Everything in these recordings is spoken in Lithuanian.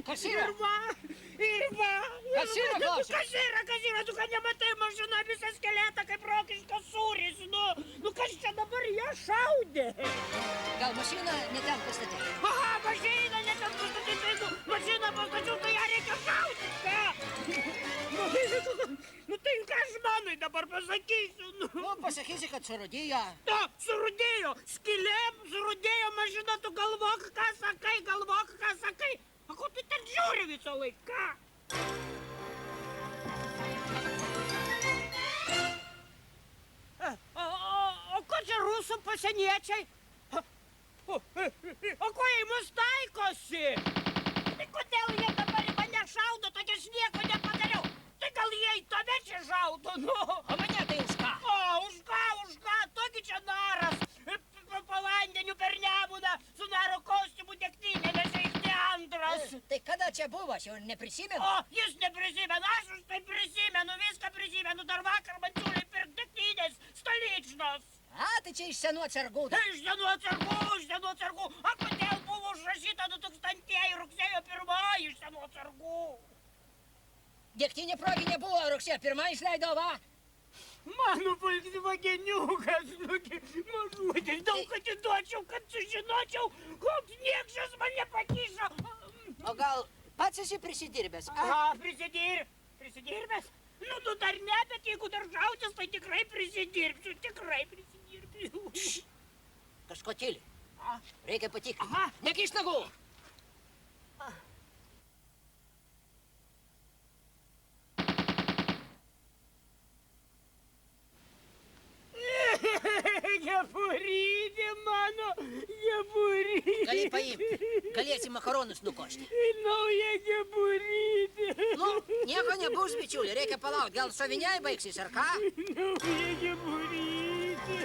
Kas yra? Ir va. Kas yra, klausiu? Kas yra, tu ką nematai mašina visą skeletą kaip rokiškio sūris, nu kas čia dabar ją šaudė? Gal mašiną ne ten pastatė? Aha, mašiną ne ten pastatė, tai mašiną pastačiau, tai ją reikia šaudyti, ką? Nu tai ką aš manai dabar pasakysiu, Nu, pasakysi, kad surūdėjo. Ta, surūdėjo, skylėm surūdėjo mašina, tu galvok, ką sakai. O ko tu ten žiūri visą laiką? O ko čia rusų pasieniečiai? O ko jie mus taikosi? Tai kodėl jie dabar į mane šaudo, tokia aš nieko nepadariau? Tai gal jie į tave čia šaudo, nu? O mane tai už ką? O, už ką? Togi čia naras. Po vandeniu per Nemuną su naro kostiumų degtinė, nes eikti antras. Tai kada čia buvo, aš jau neprisimenu? O, jis neprisimena, aš už tai prisimenu, viską prisimenu, dar vakar man siūlė pirkti degtinės stoličnos. A, tai čia iš senų atsargų. Iš senų atsargų. A, kodėl buvo užrašyta 2000 rugsėjo 1 iš senų atsargų? Degtinė proginė buvo, rugsėjo 1 išleido, va. Mano Volkswageniukas, mažutis, daug atiduočiau, kad sužinočiau, koks niekšas mane pakišo. O gal pats esi prisidirbęs? Aha, prisidirbęs? Nu dar ne, bet jeigu dar žautis, tai tikrai prisidirbsiu. Kažko tyli. Reikia patikrinti. Aha. Nekiš nagų. Geburytė mano, geburytė. Gali paimti. Galėsi makaronus nukošti. Nauja geburytė. Nu, nieko nebus, bičiuli, reikia palaukti. Gal šoviniai baigsis, ar ką? Nauja geburytė.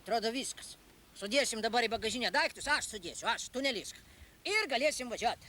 Atrodo viskas. Sudėsim dabar į bagažinę daiktus, aš sudėsiu, tu nelysk. Ir galėsim važiuoti.